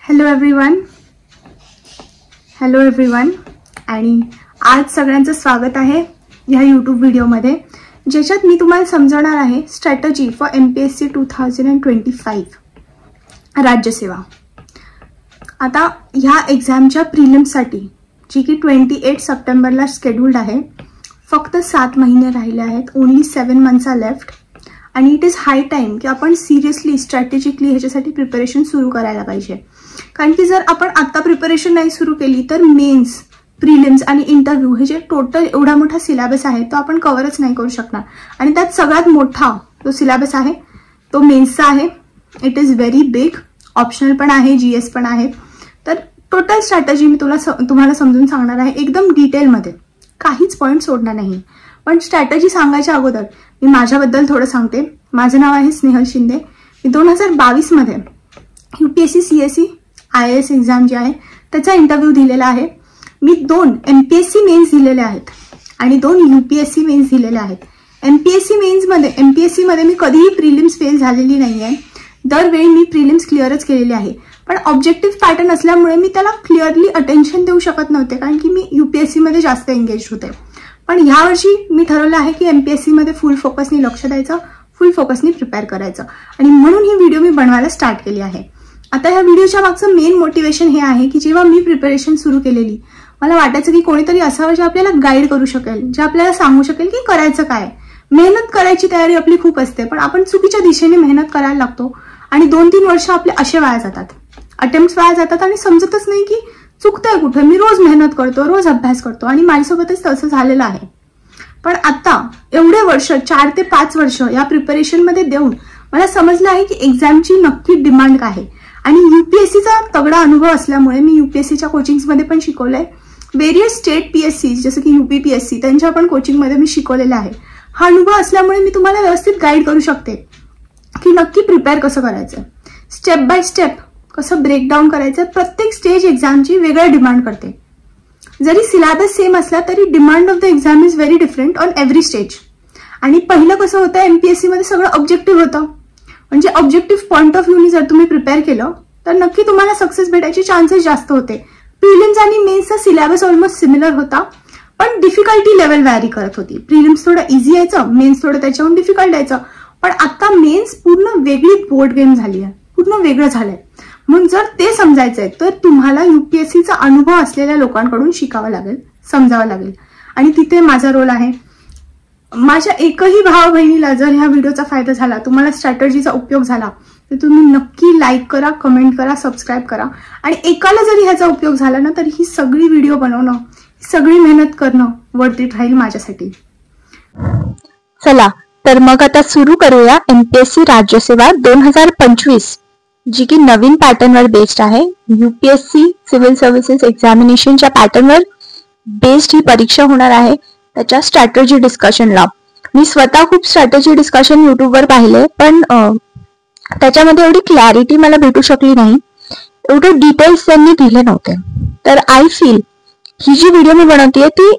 Hello everyone आणि आज सगळ्यांचं स्वागत आहे या यूट्यूब व्हिडिओमध्ये, ज्याच्यात मी तुम्हाला समजवणार आहे स्ट्रॅटेजी फॉर MPSC 2025 राज्यसेवा। आता ह्या एक्झामच्या प्रिलिम्ससाठी जी की 28 सप्टेंबरला शेड्यूल्ड आहे, फक्त 7 महिने राहिले आहेत, ओनली 7 मंथ्स आर लेफ्ट आणि इट इज हाय टाइम की आपण सिरियसली स्ट्रॅटेजिकली ह्याच्यासाठी प्रिपरेशन सुरू करायला पाहिजे। कारण की जर आपण आता प्रिपरेशन नाही सुरू केली तर मेन्स, प्रिलिम्स आणि इंटरव्ह्यू हे जे टोटल एवढा मोठा सिलेबस आहे तो आपण कव्हरच नाही करू शकणार। आणि त्यात सगळ्यात मोठा जो सिलेबस आहे तो मेन्सचा आहे। It is very big, optional पण आहे, GS पण आहे। तर टोटल स्ट्रॅटेजी मी तुम्हाला समजून सांगणार आहे एकदम डिटेलमध्ये, काहीच पॉईंट सोडणार नाही। पण स्ट्रॅटेजी सांगायच्या अगोदर मी माझ्याबद्दल थोडं सांगते। माझं नाव आहे स्नेहल शिंदे। मी 2022 मध्ये UPSC CSE IAS एक्झाम जी आहे त्याचा इंटरव्ह्यू दिलेला आहे। मी 2 MPSC मेन्स दिलेले आहेत आणि 2 UPSC मेन्स दिलेले आहेत। MPSC मध्ये मी कधीही प्रिलिम्स फेल झालेली नाही आहे, दरवेळी मी प्रिलिम्स क्लिअरच केलेली आहे। पण ऑब्जेक्टिव्ह पॅटर्न असल्यामुळे मी त्याला क्लिअरली अटेन्शन देऊ शकत नव्हते, कारण की मी UPSC मध्ये जास्त एंगेज होते। पण यावर्षी मी ठरवलं आहे की MPSC मध्ये फुल फोकसनी लक्ष द्यायचं, फुल फोकसनी प्रिपेअर करायचं आणि म्हणून ही व्हिडिओ मी बनवायला स्टार्ट केली आहे। आता ह्या व्हिडिओच्या मागचं मेन मोटिवेशन हे आहे की जेव्हा मी प्रिपरेशन सुरू केलेली, मला वाटायचं की कोणीतरी असावं जे आपल्याला गाईड करू शकेल, जे आपल्याला सांगू शकेल की करायचं काय। मेहनत करायची तयारी आपली खूप असते, पण आपण चुकीच्या दिशेने मेहनत करायला लागतो आणि 2-3 वर्ष आपले असे वाया जातात, अटेम्प्ट्स वाया जातात आणि समजतच नाही की चुकतंय कुठे। मी रोज मेहनत करतो, रोज अभ्यास करतो आणि माझ्यासोबतच तसं झालेलं आहे। पण आता एवढे वर्ष, 4 ते 5 वर्ष या प्रिपरेशन मध्ये देऊन मला समजलं आहे की एक्झामची नक्की डिमांड काय आहे। आणि UPSCचा तगडा अनुभव असल्यामुळे मी UPSCच्या कोचिंग्समध्ये पण शिकवलंय। वेरियस स्टेट PSC जसं की UPPSC त्यांच्या पण कोचिंगमध्ये मी शिकवलेलं आहे। हा अनुभव असल्यामुळे मी तुम्हाला व्यवस्थित गाईड करू शकते की नक्की प्रिपेअर कसं करायचं, स्टेप बाय स्टेप कसं ब्रेकडाऊन करायचं। प्रत्येक स्टेज एक्झामची वेगळं डिमांड करते। जरी सिलेबस सेम असला तरी demand of the exam is very different on every stage. आणि पहिलं कसं होतं, MPSC मध्ये सगळं ऑब्जेक्टिव्ह होतं, म्हणजे ऑब्जेक्टिव्ह पॉइंट ऑफ व्ह्यूनी जर तुम्ही प्रिपेअर केलं तर नक्की तुम्हाला सक्सेस भेटायचे चान्सेस जास्त होते। प्रिलिम्स आणि मेन्सचा सिलेबस ऑलमोस्ट सिमिलर होता, पण डिफिकल्टी लेवल व्हॅरी करत होती। प्रिलिम्स थोडं इझी यायचं, मेन्स थोडं त्याच्याहून डिफिकल्ट यायचं। पण आता मेन्स पूर्ण वेगळी बोर्ड गेम झाली आहे, पूर्ण वेगळं झालंय। म्हणून जर ते समजायचंय तर तुम्हाला UPSCचा अनुभव असलेल्या लोकांकडून शिकावं लागेल, समजावं लागेल। आणि तिथे माझा रोल आहे। माझ्या एकही भाव बहिणीला जर ह्या व्हिडिओचा फायदा झाला, तुम्हाला स्ट्रॅटेजीचा उपयोग झाला, तर तुम्ही नक्की लाईक करा, कमेंट करा, सबस्क्राईब करा। आणि एकाला जरी ह्याचा उपयोग झाला ना, तर ही सगळी व्हिडिओ बनवणं, सगळी मेहनत करणं वर्थ इट राहील माझ्यासाठी। चला तर मग आता सुरू करूया MPSC राज्यसेवा 2025, जी की नवीन पॅटर्नवर बेस्ड आहे। UPSC सिव्हिल सर्व्हिसेस एक्झामिनेशनच्या पॅटर्नवर बेस्ड ही परीक्षा होणार आहे। त्याच्या स्ट्रॅटेजी डिस्कशनला मी स्वतः खूप स्ट्रॅटेजी डिस्कशन युट्यूबवर पाहिले, पण त्याच्यामध्ये एवढी क्लॅरिटी मला भेटू शकली नाही, एवढे डिटेल्स त्यांनी दिले नव्हते। तर आय फील ही जी व्हिडिओ मी बनवतेय ती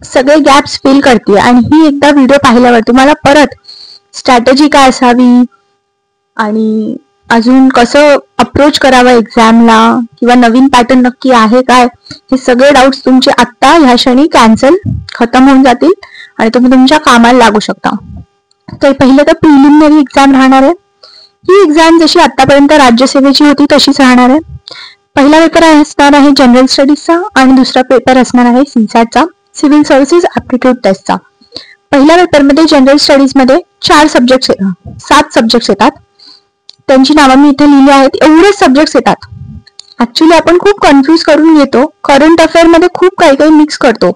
सगळे गॅप्स फिल करते आणि ही एकदा व्हिडिओ पाहिल्यावर तुम्हाला परत स्ट्रॅटेजी काय असावी आणि अजून कसं अप्रोच करावं एक्झामला, किंवा नवीन पॅटर्न नक्की आहे काय, हे सगळे डाऊट्स तुमचे आत्ता ह्या क्षणी कॅन्सल खतम होऊन जातील आणि तुम्ही तुमच्या कामाला लागू शकता। तर पहिलं तर प्रिलिमिनरी एक्झाम राहणार आहे। ही एक्झाम जशी आतापर्यंत राज्यसेवेची होती तशीच राहणार आहे। पहिला पेपर असणार आहे जनरल स्टडीजचा आणि दुसरा पेपर असणार आहे CSATचा, सिव्हिल सर्व्हिसेस ऍप्टिट्यूड टेस्टचा। पहिल्या पेपरमध्ये जनरल स्टडीज मध्ये 7 सब्जेक्ट्स येतात, त्यांची नावं मी इथे लिहिली आहेत। एवढेच सब्जेक्ट्स येतात। ऍक्च्युली आपण खूप कन्फ्युज करून घेतो, करंट अफेअर मध्ये खूप काही मिक्स करतो,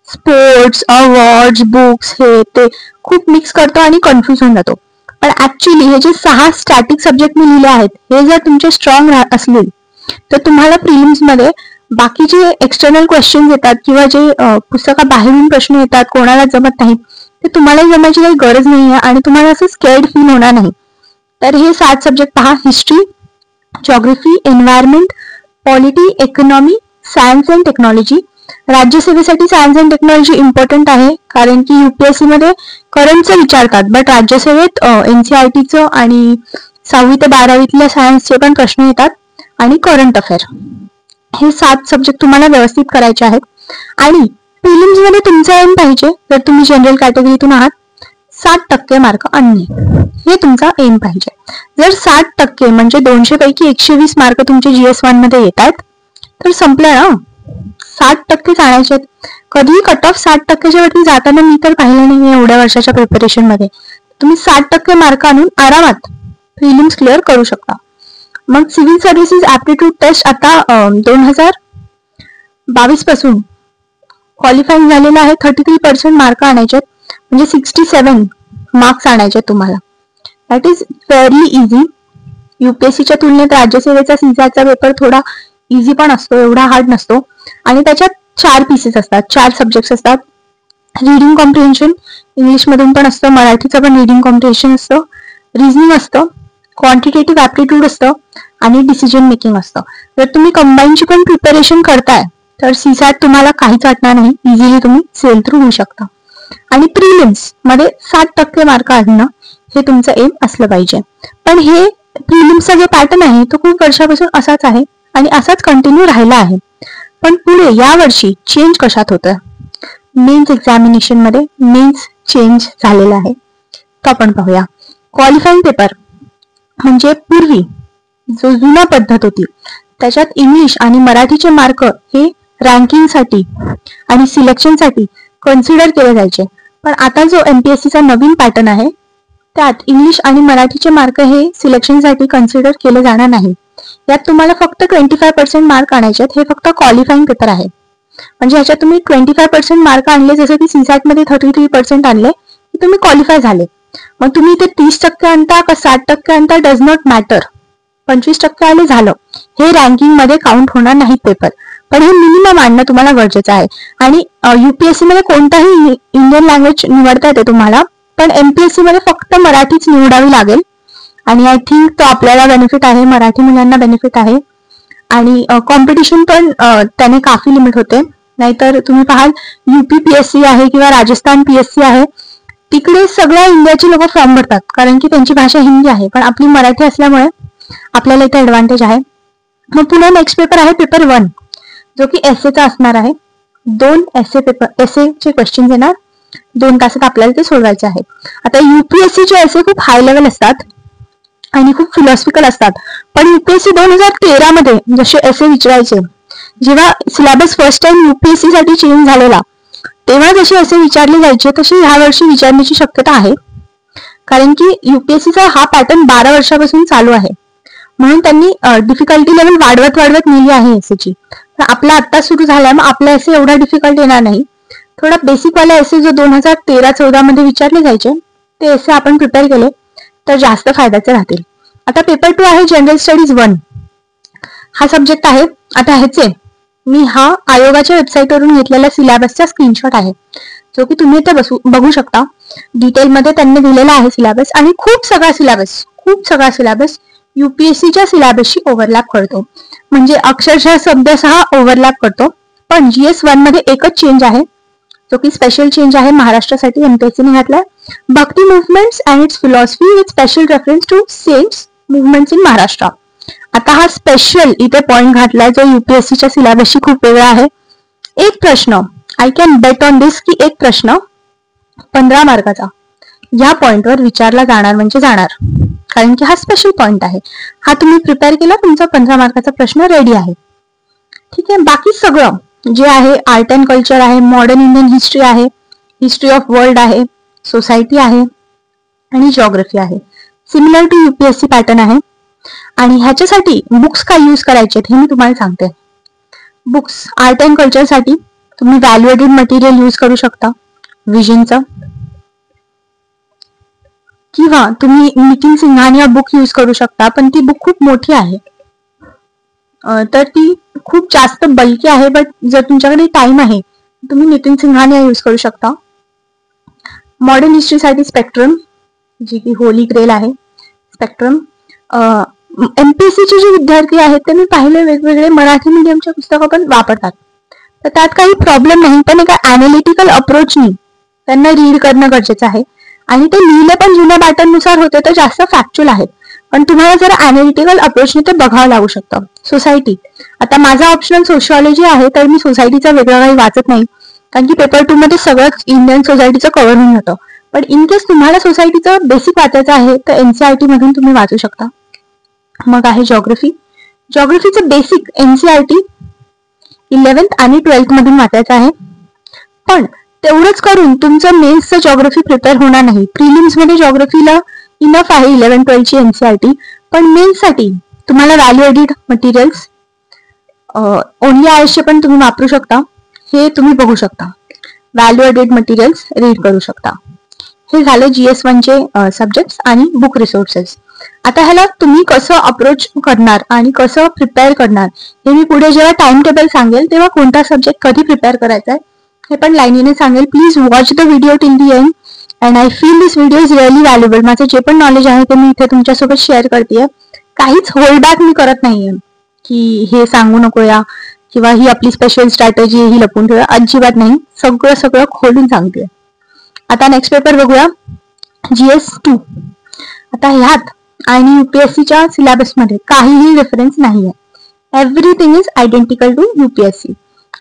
स्पोर्ट्स, अवॉर्ड्स, बुक्स, हे ते खूप मिक्स करतो आणि कन्फ्युज होऊन जातो। पण ऍक्च्युली हे जे 6 स्टॅटिक सब्जेक्ट मी लिहिले आहेत, हे जर तुमचे स्ट्रॉंग असतील तर तुम्हाला प्रिलिम्स मध्ये बाकी जे एक्सटर्नल क्वेश्चन येतात किंवा जे पुस्तकाबाहेरून प्रश्न येतात कोणाला जमत नाही, ते तुम्हाला जमायची काही गरज नाही आहे आणि तुम्हाला असं स्केर्ड फील होणार नाही। तर हे 7 सब्जेक्ट पहा: history, geography, environment, polity, economy, science and technology. राज्यसेवेसाठी सायन्स अँड टेक्नॉलॉजी इम्पॉर्टंट आहे, कारण की UPSC मध्ये करंटचं विचारतात, बट राज्यसेवेत NCERTचं आणि 6वी ते 12वीतल्या सायन्सचे पण प्रश्न येतात आणि करंट अफेअर. हे 7 सब्जेक्ट तुम्हाला व्यवस्थित करायचे आहेत. आणि प्रिलिम्स मध्ये तुमचा एम पाहिजे, जर तुम्ही जनरल कॅटेगरीतून आहात, 60% मार्क आणणे, हे तुमचा एम पाहिजे. जर 60% म्हणजे 200 पैकी 120 मार्क तुमचे GS1 मध्ये येत आहेत तर संपलं ना. 60% आणायचे. कधीही कट ऑफ 60%च्या वरती जाताना मी तर पाहिलं नाही एवढ्या वर्षाच्या प्रिपरेशन मध्ये. तुम्ही 60% मार्क आणून आरामात प्रिलिम्स क्लिअर करू शकता. मग सिव्हिल सर्व्हिसेस ऍप्टिट्यूड टेस्ट आता 2022 पासून क्वालिफाईंग झालेला आहे. 33% मार्क आणायचे, म्हणजे 67 मार्क्स आणायचे तुम्हाला. That is fairly easy. UPSCच्या तुलनेत राज्यसेवेचा सीसॅटचा पेपर थोडा इझी पण असतो, एवढा हार्ड नसतो. आणि त्याच्यात 4 पीसेस असतात, 4 सब्जेक्ट्स असतात. रिडिंग कॉम्प्रिहेन्शन इंग्लिश मधून पण असतं, मराठीचं पण रिडिंग कॉम्प्रिहेन्शन असतं, रिझनिंग असतं, क्वांटिटेटिव्ह ऍप्टिट्यूड असतं आणि डिसिजन मेकिंग असतं. जर तुम्ही कंबाईनची पण प्रिपरेशन करताय तर सीसॅट तुम्हाला काहीच वाटणार नाही, इझिली तुम्ही सेल थ्रू होऊ शकता. आणि प्रिलिम्स मध्ये 60% मार्क आणणं हे तुमचं एम असलं पाहिजे. पण हे प्रिलिम्सचा जो पॅटर्न आहे तो खूप वर्षापासून असाच आहे आणि असाच कंटिन्यू राहिला आहे. पण पुढे या वर्षी चेंज कशात होतं? मेन्स एक्झामिनेशन मध्ये मेन्स चेंज झालेला आहे, तो आपण पाहूया. क्वालिफाईंग पेपर म्हणजे पूर्वी जो जुना पद्धत होती त्याच्यात इंग्लिश आणि मराठीचे मार्क हे रँकिंगसाठी आणि सिलेक्शनसाठी कन्सिडर केले जायचे. पण आता जो MPSCचा नवीन पॅटर्न आहे त्यात इंग्लिश आणि मराठीचे मार्क हे सिलेक्शनसाठी कन्सिडर केले जाणार नाही. यात तुम्हाला फक्त 25% मार्क आणायचे आहेत. हे फक्त क्वालिफाईंग पेपर आहे. म्हणजे ह्याच्यात तुम्ही 25% मार्क आणले, जसं की सीसॅट मध्ये 33% आणले की तुम्ही क्वालिफाय झाले. मग तुम्ही ते 30% आणता का 60% आणता डज नॉट मॅटर. 25% आले झालं. हे रँकिंग मध्ये काउंट होणार नाहीत पेपर, पण हे मिनिमम आणणं तुम्हाला गरजेचं आहे. आणि UPSC मध्ये कोणताही इंडियन लँग्वेज निवडता येते तुम्हाला, पण MPSC मध्ये फक्त मराठीच निवडावी लागेल. आणि आय थिंक तो आपल्याला बेनिफिट आहे, मराठी मुलांना बेनिफिट आहे. आणि कॉम्पिटिशन पण त्याने काफी लिमिट होते. नाहीतर तुम्ही पाहाल UP PSC आहे किंवा राजस्थान PSC आहे, तिकडे सगळ्या इंडियाची लोक फॉर्म भरतात कारण की त्यांची भाषा हिंदी आहे. पण आपली मराठी असल्यामुळे आपल्याला इथे ऍडव्हान्टेज आहे. मग पुन्हा नेक्स्ट पेपर आहे पेपर 1, जो की एसेचा असणार आहे. 2 एसेचे क्वेश्चन येणार, 2 तासात आपल्याला ते सोडवायचे आहेत. आता UPSCचे एसे खूप हाय लेवल असतात आणि खूप फिलॉसॉफिकल असतात. पण UPSC 2013 मध्ये जसे एसे विचारायचे, जेव्हा सिलेबस फर्स्ट टाइम UPSC साठी चेंज झालेला तेव्हा जसे एसे विचारले जायचे तसे ह्या वर्षी विचारण्याची शक्यता आहे. कारण की UPSCचा हा पॅटर्न 12 वर्षापासून चालू आहे, म्हणून त्यांनी डिफिकल्टी लेवल वाढवत नेली आहे एसेची. तर आपला आता सुरू झालाय, मग आपला एसे एवढा डिफिकल्ट येणार नाही. थोडा बेसिक वाला एसे जो 2013-14 मध्ये विचारले जायचे ते एसे आपण प्रिपेअर केले तर जास्त फायद्याचे राहतील. आता पेपर 2 आहे जनरल स्टडीज 1. हा सब्जेक्ट आहे. आता ह्याचे मी हा आयोगाच्या वेबसाईटवरून घेतलेला सिलेबसचा स्क्रीनशॉट आहे, जो की तुम्ही इथे बघू शकता. डिटेलमध्ये त्यांनी दिलेला आहे सिलेबस आणि खूप सगळा सिलेबस UPSCच्या सिलेबसशी ओव्हरलॅप करतो. म्हणजे अक्षरशः शब्दशः ओव्हरलॅप करतो. पण GS1 मध्ये एकच चेंज आहे, जो की स्पेशल चेंज आहे महाराष्ट्रासाठी MPSCने घातलाय. Bhakti movements and its philosophy with special reference to saints movements in Maharashtra. आता हा स्पेशल इथे पॉइंट घातलाय जो UPSCच्या सिलेबसशी खूप वेगळा आहे. एक प्रश्न, आय कॅन बेट ऑन दिस, की एक प्रश्न 15 मार्काचा या पॉइंटवर विचारला जाणार म्हणजे जाणार, कारण की हा स्पेशल पॉइंट आहे. हा तुम्ही प्रिपेअर केला, तुमचा 15 मार्काचा प्रश्न रेडी आहे. ठीक आहे. बाकी सगळं जे आहे आर्ट अँड कल्चर आहे, मॉडर्न इंडियन हिस्ट्री आहे, हिस्ट्री ऑफ वर्ल्ड आहे, सोसायटी आहे आणि जिओग्राफी आहे. सिमिलर टू UPSC पॅटर्न आहे. आणि ह्याच्यासाठी बुक्स काय यूज करायचे हे मी तुम्हाला सांगते. बुक्स आर्ट अँड कल्चर साठी तुम्ही व्हॅल्युएटेड मटेरियल यूज करू शकता विजनचं, किंवा तुम्ही नितीन सिंघानिया बुक यूज करू शकता. पण ती बुक खूप मोठी आहे, तर ती खूप जास्त बल्की आहे. बट जर तुमच्याकडे टाइम आहे तुम्ही नितीन सिंघानिया यूज करू शकता. मॉडर्न हिस्ट्रीसाठी स्पेक्ट्रम, जी की होली ग्रेल आहे. स्पेक्ट्रम MPSCचे जे विद्यार्थी आहेत ते मी पाहिले वेगवेगळे मराठी मीडियमच्या पुस्तकं पण वापरतात, तर त्यात काही प्रॉब्लेम नाही. पण एका अॅनालिटिकल अप्रोचनी त्यांना रीड करणं गरजेचं आहे. आणि ते लिहिले पण जुन्या पॅटर्न नुसार होते तर जास्त फॅक्च्युअल आहेत. पण तुम्हाला जरा अॅनालिटिकल अप्रोचने ते बघावं लागू शकतं. सोसायटी, आता माझा ऑप्शनल सोशिओलॉजी आहे, तर मी सोसायटीचा वेगळं काही वाचत नाही, कारण की पेपर 2 मध्ये सगळंच इंडियन सोसायटीचं कव्हर होऊन जातं. पण इन केस तुम्हाला सोसायटीचं बेसिक वाचायचं आहे तर एनसीईआरटी मधून तुम्ही वाचू शकता. मग आहे जॉग्रफी. जॉग्रफीचं बेसिक एनसीईआरटी 11th आणि 12th मधून वाचायचं आहे. पण तेवढंच करून तुमचं मेन्सचं जॉग्रफी प्रिपेअर होणार नाही. प्रिलिम्स मध्ये जॉग्रफीला इनफ आहे 11-12 ची एनसीईआरटी, पण मेन्ससाठी तुम्हाला व्हॅल्यू एडिड मटेरियल्स ओनली आयएसचे पण तुम्ही वापरू शकता. हे तुम्ही बघू शकता. व्हॅल्यू एडिड मटेरियल्स रीड करू शकता. हे झालं GS1 चे सब्जेक्ट्स आणि बुक रिसोर्सेस. आता ह्याला तुम्ही कसं अप्रोच करणार आणि कसं प्रिपेअर करणार हे मी पुढे जेव्हा टाइम टेबल सांगेल तेव्हा कोणता सब्जेक्ट कधी प्रिपेअर करायचा आहे हे पण लाईनीने सांगेल. Please watch the video till the end and I feel this video is really valuable. माझं जे पण नॉलेज आहे ते मी इथे तुमच्यासोबत शेअर करतेय. काहीच होल्डबॅक मी करत नाहीये की हे सांगू नको या किंवा ही आपली स्पेशल स्ट्रॅटेजी ही लपून ठेवा, अजिबात नाही. सगळं खोलून सांगते. आता नेक्स्ट पेपर बघूया, GS2. आता ह्यात आणि UPSCच्या सिलेबसमध्ये काहीही डिफरन्स नाहीये. Everything is identical to UPSC.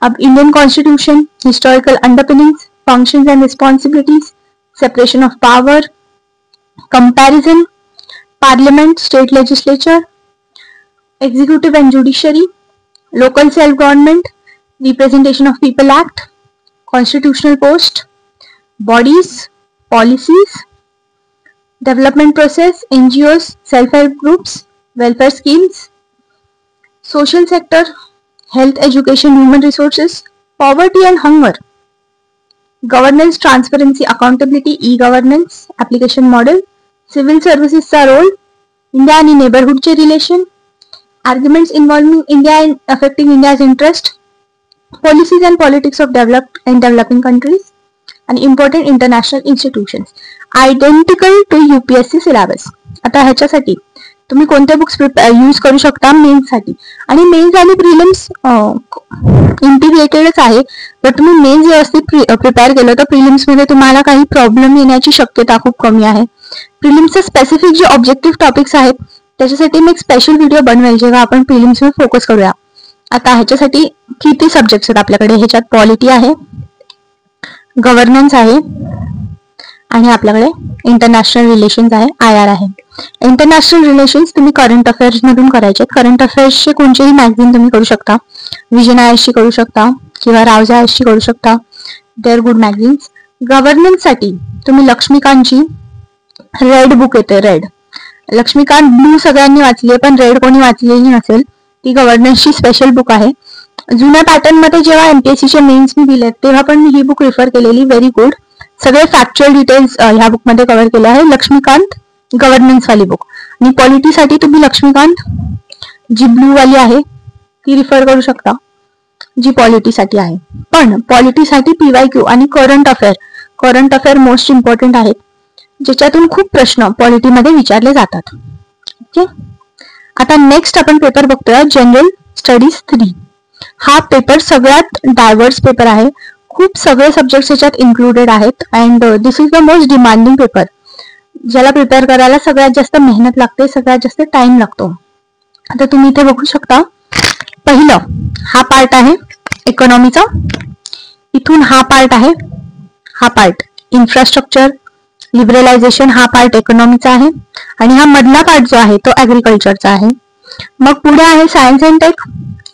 अब Indian constitution, historical underpinnings, functions and responsibilities, separation of power, comparison, parliament, state legislature, executive and judiciary, local self government, representation of people act, constitutional post, bodies, policies, development process, NGOs, self-help groups, welfare schemes, social sector, health, education, human resources, poverty and hunger, governance, transparency, accountability, e-governance, application model, civil services चा role, India आणि neighborhood चे relation, arguments involving India and affecting India's interest, policies and politics of developed and developing countries, आणि important international institutions. Identical to UPSC syllabus. आता ह्याच्यासाठी तुम्ही कोणते books use करू शकता मेन्ससाठी, आणि मेन्स आणि प्रिलिम्स इंटिग्रेटेडच आहे. जर तुम्ही मेन्स व्यवस्थित प्रिपेअर केलं तर प्रिलिम्स मध्ये तुम्हाला काही प्रॉब्लेम येण्याची शक्यता खूप कमी आहे. प्रिलिम्सचे स्पेसिफिक जे ऑब्जेक्टिव्ह टॉपिक्स आहेत त्याच्यासाठी मी एक स्पेशल व्हिडिओ बनवेल जेव्हा आपण प्रिलिम्सवर फोकस करूया. आता ह्याच्यासाठी किती सब्जेक्ट्स आहेत आपल्याकडे, ह्याच्यात पॉलिटी आहे, गव्हर्नन्स आहे आणि आपल्याकडे इंटरनॅशनल रिलेशन्स आहे, IR आहे. इंटरनॅशनल रिलेशन्स तुम्ही करंट अफेअर्स मधून करायचे. करंट अफेअर्सचे कोणतेही मॅगझिन तुम्ही करू शकता. विजन IS करू शकता किंवा रावजा IS करू शकता. There good magazines. गव्हर्नन्स साठी तुम्ही लक्ष्मीकांतची रेड बुक येते. रेड लक्ष्मीकांत ब्लू सगळ्यांनी वाचली आहे, पण रेड कोणी वाचलेली नसेल. ती गव्हर्नन्सची स्पेशल बुक आहे. जुन्या पॅटर्न मध्ये जेव्हा MPSCचे मेन्स मी दिले तेव्हा पण मी ही बुक रिफर केलेली. Very good. सगळे फॅक्च्युअल डिटेल्स ह्या बुक मध्ये कव्हर केले आहे. लक्ष्मीकांत गव्हर्नन्स वाली बुक. आणि पॉलिटीसाठी तुम्ही लक्ष्मीकांत जी ब्लू वाली आहे ती रिफर करू शकता, जी पॉलिटीसाठी आहे. पण पॉलिटीसाठी PYQ आणि करंट अफेअर मोस्ट इम्पॉर्टंट आहेत, ज्याच्यातून खूप प्रश्न पॉलिटीमध्ये विचारले जातात. ओके. आता नेक्स्ट आपण पेपर बघतोय जनरल स्टडीज 3. हा पेपर सगळ्यात डायव्हर्स पेपर आहे. खूप सगळे सब्जेक्ट्स याच्यात इन्क्लुडेड आहेत and this is the most demanding paper, ज्याला प्रिपेअर करायला सगळ्यात जास्त मेहनत लागते, सगळ्यात जास्त टाइम लागतो. आता तुम्ही इथे बघू शकता, पहिलं हा पार्ट आहे इकॉनॉमीचा, इथून हा पार्ट आहे, हा पार्ट इन्फ्रास्ट्रक्चर लिबरलायझेशन, हा पार्ट इकॉनॉमीचा आहे आणि हा मधला पार्ट जो आहे तो ऍग्रिकल्चरचा आहे. मग पुढे आहे science and tech,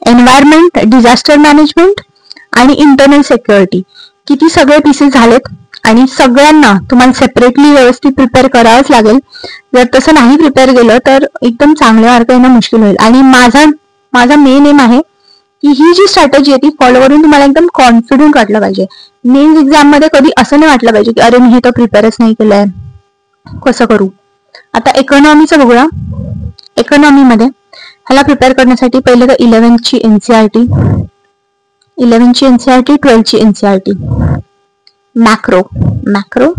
environment, disaster management आणि इंटरनल सिक्युरिटी. किती सगळे पीसेस झालेत आणि सगळ्यांना तुम्हाला सेपरेटली व्यवस्थित प्रिपेअर करावंच लागेल. जर तसं नाही प्रिपेअर केलं तर एकदम चांगले मार्क येणं मुश्किल होईल. आणि माझा मेन एम आहे की ही जी स्ट्रॅटेजी आहे ती फॉलो करून तुम्हाला एकदम कॉन्फिडंट वाटलं पाहिजे. मेन्स एक्झाम मध्ये कधी असं नाही वाटलं पाहिजे की अरे मी हे तर प्रिपेअरच नाही केलंय, कसं करू. आता इकॉनॉमीचं बघूया. इकॉनॉमीमध्ये ह्याला प्रिपेअर करण्यासाठी पहिलं तर 11th NCERT, 12th NCERT, macro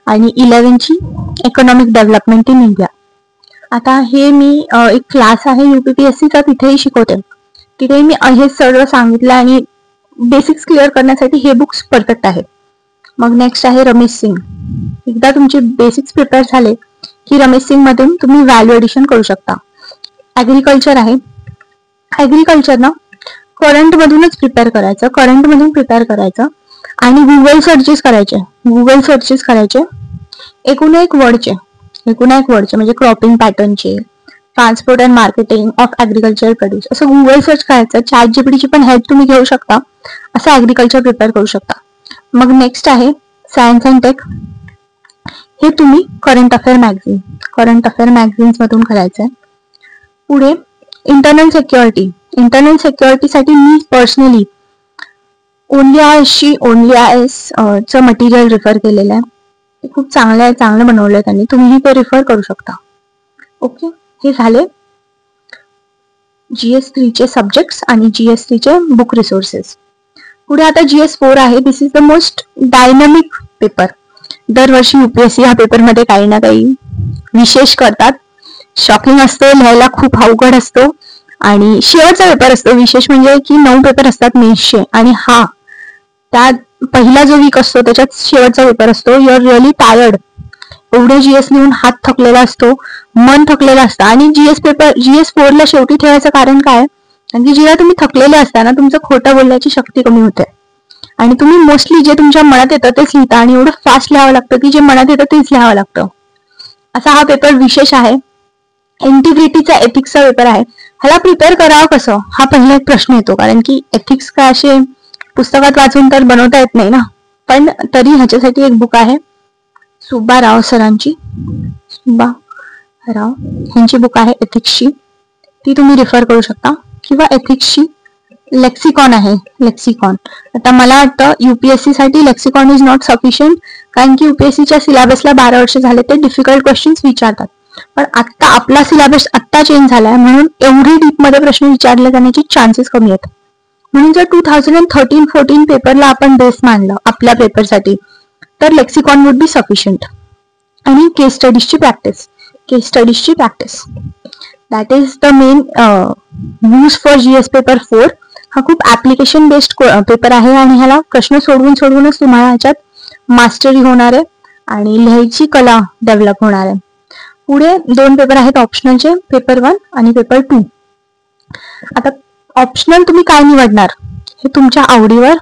आणि 11th economic development in India. आता हे मी एक क्लास आहे UPPSCचा, तिथेही शिकवते. तिथे मी हे सगळं सांगितलं आणि बेसिक्स क्लिअर करण्यासाठी हे बुक्स परफेक्ट आहेत. मग नेक्स्ट आहे रमेश सिंग. एकदा तुमचे बेसिक्स प्रिपेअर झाले की रमेश सिंग मधून तुम्ही व्हॅल्यू एडिशन करू शकता. ऍग्रिकल्चर आहे, ऍग्रिकल्चर ना करंट मधूनच प्रिपेअर करायचं, करंट मधून प्रिपेअर करायचं आणि गुगल सर्चेस करायचे एकूण एक वर्डचे म्हणजे क्रॉपिंग पॅटर्नचे, transport and marketing of agriculture produce, असं गुगल सर्च करायचं. ChatGPT ची पण हेल्प तुम्ही घेऊ शकता, असं ऍग्रिकल्चर प्रिपेअर करू शकता. मग नेक्स्ट आहे सायन्स अँड टेक. हे तुम्ही करंट अफेअर मॅगझिन्स मधून करायचंय. पुढे इंटरनल सिक्युरिटीसाठी मी पर्सनली ओनली आयएस चं मटेरियल रेफर केलेलं आहे. ते खूप चांगलं बनवलंय त्यांनी, तुम्ही ते रेफर करू शकता. ओके, हे झाले GS3 चे सब्जेक्ट्स आणि GS3 चे बुक रिसोर्सेस. पुढे आता GS4 आहे. This is the most dynamic paper. दरवर्षी UPSC ह्या पेपरमध्ये काही ना काही विशेष करतात. शॉकिंग असतो, लिहायला खूप अवघड असतो आणि शेवटचा पेपर असतो. विशेष म्हणजे की 9 पेपर असतात मेन्सचे आणि त्यात पहिला जो वीक असतो त्याच्यात शेवटचा पेपर असतो. You are really tired. एवढे GS लिहून हात थकलेला असतो, मन थकलेलं असतं आणि GS4 ला शेवटी ठेवायचं कारण काय, कारण की जेव्हा तुम्ही थकलेले असता ना, तुमचं खोटं बोलण्याची शक्ती कमी होते आणि तुम्ही मोस्टली जे तुमच्या मनात येतं तेच लिहिता आणि एवढं फास्ट लिहावं लागतं की जे मनात येतं तेच लिहावं लागतं. असा हा पेपर विशेष आहे. इंटिग्रिटीचा एथिक्सचा पेपर आहे. ह्याला प्रिपेअर करावं कसं, हा पहिला एक प्रश्न येतो, कारण की एथिक्स काय असे पुस्तकात वाचून तर बनवता येत नाही ना. पण तरी ह्याच्यासाठी एक बुक आहे, सुब्बा राव ह्यांची बुक आहे एथिक्सची, ती तुम्ही रेफर करू शकता. किंवा एथिक्सची लेक्सिकॉन आहे, लेक्सिकॉन. आता मला वाटतं UPSC साठी लेक्सिकॉन इज नॉट सफिशियंट, कारण की UPSCच्या सिलेबसला 12 वर्ष झाले, ते डिफिकल्ट क्वेश्चन्स विचारतात. पण आता आपला सिलेबस आत्ता चेंज झालाय म्हणून एवढी डीप मध्ये प्रश्न विचारले जाण्याचे चान्सेस कमी आहेत. म्हणून जर 2013-14 पेपरला आपण बेस मानलं आपल्या पेपरसाठी, तर लेक्सिकॉन वुड बी सफिशियंट. आणि केस स्टडीजची practice that is the main use for GS paper 4. हा खूप ऍप्लिकेशन बेस्ड पेपर आहे आणि ह्याला प्रश्न सोडवूनच तुम्हाला ह्याच्यात मास्टरी होणार आहे आणि लिहायची कला डेव्हलप होणार आहे. पुढे 2 पेपर आहेत ऑप्शनलचे, पेपर 1 आणि पेपर 2. आता ऑप्शनल तुम्ही काय निवडणार हे तुमच्या आवडीवर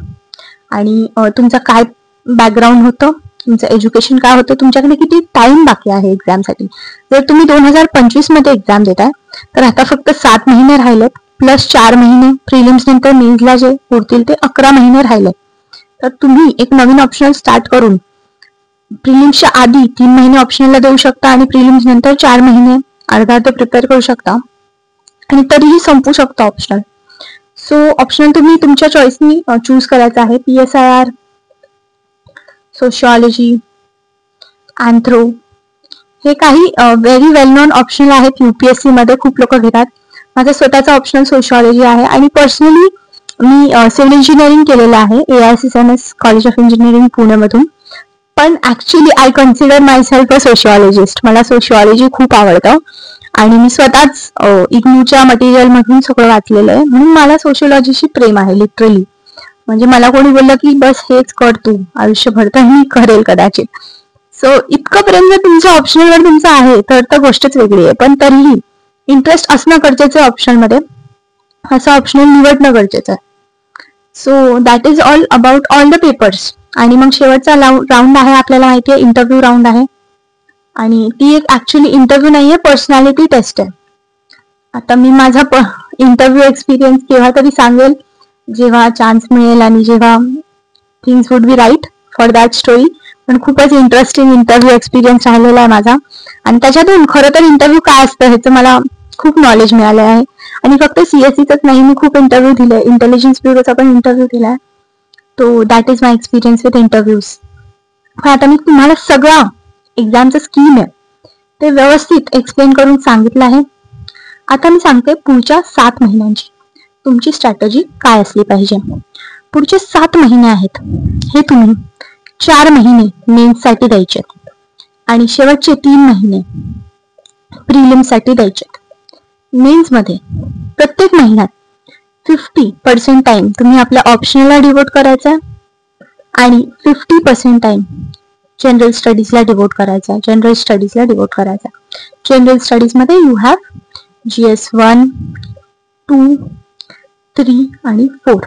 आणि तुमचं काय बॅकग्राऊंड होतं, तुमचं एज्युकेशन काय होतं, तुमच्याकडे किती टाइम बाकी आहे एक्झामसाठी. जर तुम्ही 2025 मध्ये एक्झाम देताय तर आता फक्त 7 महिने राहिलेत, प्लस 4 महिने प्रिलिम्स नंतर मेन्सला जे उरतील ते 11 महिने राहिले. तर तुम्ही एक नवीन ऑप्शनल स्टार्ट करून प्रिलिम्सच्या आधी 3 महिने ऑप्शनलला देऊ शकता आणि प्रिलिम्स नंतर 4 महिने अर्धा प्रिपेअर करू शकता आणि तरीही संपू शकता ऑप्शनल. सो ऑप्शनल तुम्ही तुमच्या चॉईसनी चूज करायचं आहे. PSIR, सोशिओलॉजी, अँथ्रो हे काही व्हेरी वेल नोन ऑप्शनल आहेत. UPSC मध्ये खूप लोक घेतात. माझा स्वतःचा ऑप्शनल सोशिओलॉजी आहे आणि पर्सनली मी सिव्हिल इंजिनिअरिंग केलेलं आहे AICSMS कॉलेज ऑफ इंजिनिअरिंग पुण्यामधून. पण actually I consider my self a sociologist. मला सोशिओलॉजी खूप आवडतं आणि मी स्वतःच इग्नूच्या मटेरियल मधून सगळं वाचलेलं आहे, म्हणून मला सोशिओलॉजीशी प्रेम आहे लिटरली. म्हणजे मला कोणी बोललं की बस हेच कर तू आयुष्यभर, तर मी करेल कदाचित. सो इतकंपर्यंत जर तुमच्या ऑप्शनलवर तुमचं आहे तर गोष्टच वेगळी आहे. पण तरीही इंटरेस्ट असणं गरजेचं आहे ऑप्शनमध्ये, असं ऑप्शनल निवडणं गरजेचं आहे. So that is all about all the papers. आणि मग शेवटचा राऊंड आहे, आपल्याला माहिती आहे इंटरव्ह्यू राऊंड आहे आणि ती एक ऍक्च्युली इंटरव्ह्यू नाहीये, पर्सनॅलिटी टेस्ट आहे. आता मी माझा इंटरव्ह्यू एक्सपिरियन्स केव्हा तरी सांगेल जेव्हा चान्स मिळेल आणि जेव्हा things would be right for that story. पण खूपच इंटरेस्टिंग इंटरव्ह्यू एक्सपिरियन्स राहिलेला आहे माझा आणि त्याच्यातून खरं तर इंटरव्ह्यू काय असतं ह्याचं मला खूप नॉलेज मिळालं आहे. आणि फक्त CSEचाच नाही, मी खूप इंटरव्ह्यू दिले, इंटेलिजन्स ब्युरोचा पण इंटरव्ह्यू दिलाय. तो that is my experience with interviews. आता मी तुम्हाला सगळं एक्झामचं स्कीम आहे ते व्यवस्थित एक्सप्लेन करून सांगितलं आहे. आता मी सांगते पुढच्या 7 महिन्यांची तुमची स्ट्रॅटेजी काय असली पाहिजे. पुढचे 7 महिने आहेत हे तुम्ही 4 महिने मेन्ससाठी द्यायचे आणि शेवटचे 3 महिने प्रिलिम्ससाठी द्यायचे. मेन्समध्ये प्रत्येक महिन्यात 50% टाइम तुम्ही आपल्या ऑप्शनलला डिवोट करायचा आणि 50% टाइम जनरल स्टडीजला डिवोट करायचा आहे. जनरल स्टडीजमध्ये यू हॅव GS 1, 2, 3 आणि 4.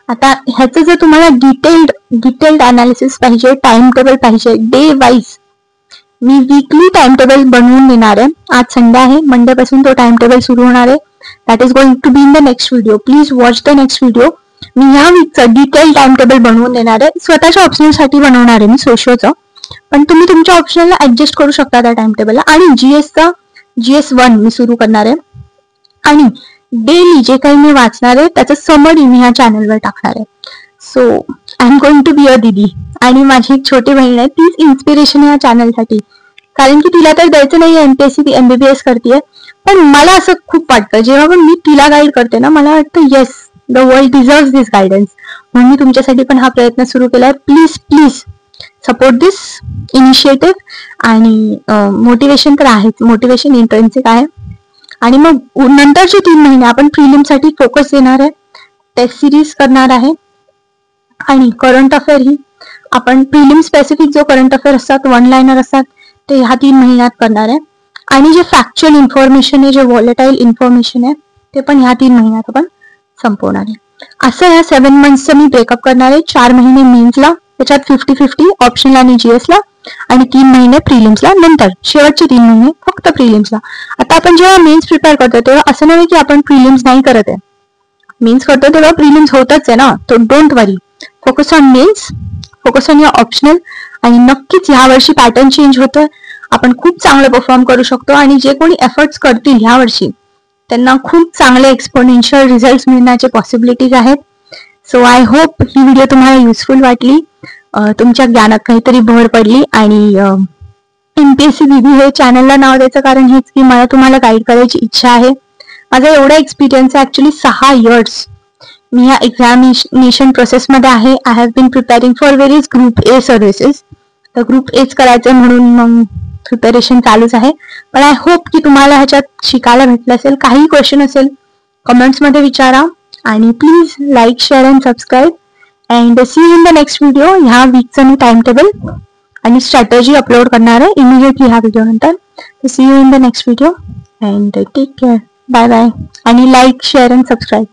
आता ह्याचं जर तुम्हाला डिटेल्ड अनालिसिस पाहिजे, टाइम टेबल पाहिजे डे वाईज, मी वीकली टाइम टेबल बनवून देणार आहे. आज संडे आहे, मंडे पासून तो टाइम टेबल सुरू होणार आहे. That is going to be in the next video. Please watch the next video. मी ह्या वीकचं डिटेल टाइम टेबल बनवून देणार आहे. स्वतःच्या ऑप्शनलसाठी बनवणार आहे मी सोशोचं, पण तुम्ही तुमच्या ऑप्शनला ऍडजस्ट करू शकता त्या टाइम टेबलला. आणि GS 1 मी सुरू करणार आहे आणि डेली जे काही मी वाचणार आहे त्याचं समरी मी ह्या चॅनलवर टाकणार आहे. So I am going to be a दीदी. आणि माझी एक छोटी बहीण आहे, तीच इन्स्पिरेशन आहे या चॅनलसाठी. कारण की तिला तर द्यायचं नाही MPSC, ती MBBS करतेय. पण मला असं खूप वाटतं जेव्हा पण मी तिला गाईड करते ना, मला वाटतं yes, the world deserves this guidance. म्हणून मी तुमच्यासाठी पण हा प्रयत्न सुरू केलाय. Please support this initiative. आणि मोटिवेशन तर आहेच, मोटिवेशन इंट्रेन्सिक आहे. आणि मग नंतरचे 3 महिने आपण प्रिलिमसाठी फोकस देणार आहे, टेस्ट सिरीज करणार आहे आणि करंट अफेअर ही आपण प्रिलिम स्पेसिफिक जो करंट अफेअर असतात, 1 लाइनर असतात, ते ह्या 3 महिन्यात करणार आहे. आणि जे फॅक्च्युअल इन्फॉर्मेशन आहे, जे व्हॉलेटाईल इन्फॉर्मेशन आहे, ते पण ह्या 3 महिन्यात आपण संपवणार आहे. असं ह्या 7 मंथ्सचं मी ब्रेकअप करणार आहे. 4 महिने मेन्सला, त्याच्यात 50-50 ऑप्शनल आणि GSला, आणि 3 महिने प्रिलिम्सला. नंतर शेवटचे 3 महिने फक्त प्रिलिम्सला. आता आपण जेव्हा मेन्स प्रिपेअर करतो तेव्हा असं नाही की आपण प्रिलिम्स नाही करत आहे. मेन्स करतो तेव्हा प्रिलिम्स होतच आहे ना. तो don't worry, focus on mains, focus on your optional. आणि नक्कीच ह्या वर्षी पॅटर्न चेंज होतोय. आपण खूप चांगलं परफॉर्म करू शकतो. आणि जे कोणी एफर्ट्स करतील ह्या वर्षी त्यांना खूप चांगले एक्सपोनेन्शियल रिझल्ट मिळण्याचे पॉसिबिलिटीज आहेत. So I hope he video तुम्हाला युजफुल वाटली, तुमच्या ज्ञानात काहीतरी भर पडली. आणि MPSC दीदी हे चॅनलला नाव द्यायचं कारण हेच की मला तुम्हाला गाईड करायची इच्छा आहे. माझा एवढा एक्सपिरियन्स आहे, ऍक्च्युली 6 इयर्स मी या एक्झामिनेशन प्रोसेसमध्ये आहे. I have been preparing for various group A services. तर ग्रुप Aच करायचं म्हणून मग प्रिपरेशन चालूच आहे. पण आय होप की तुम्हाला ह्याच्यात शिकायला भेटलं असेल. काही क्वेश्चन असेल कमेंट्समध्ये विचारा. आणि please like, share and subscribe. And see you in the next video. ह्या वीकचं मी टाइम टेबल आणि स्ट्रॅटेजी अपलोड करणार आहे इमिडिएटली ह्या व्हिडिओ नंतर. See you in the next video and take care. Bye bye. आणि लाईक, शेअर अँड सबस्क्राईब.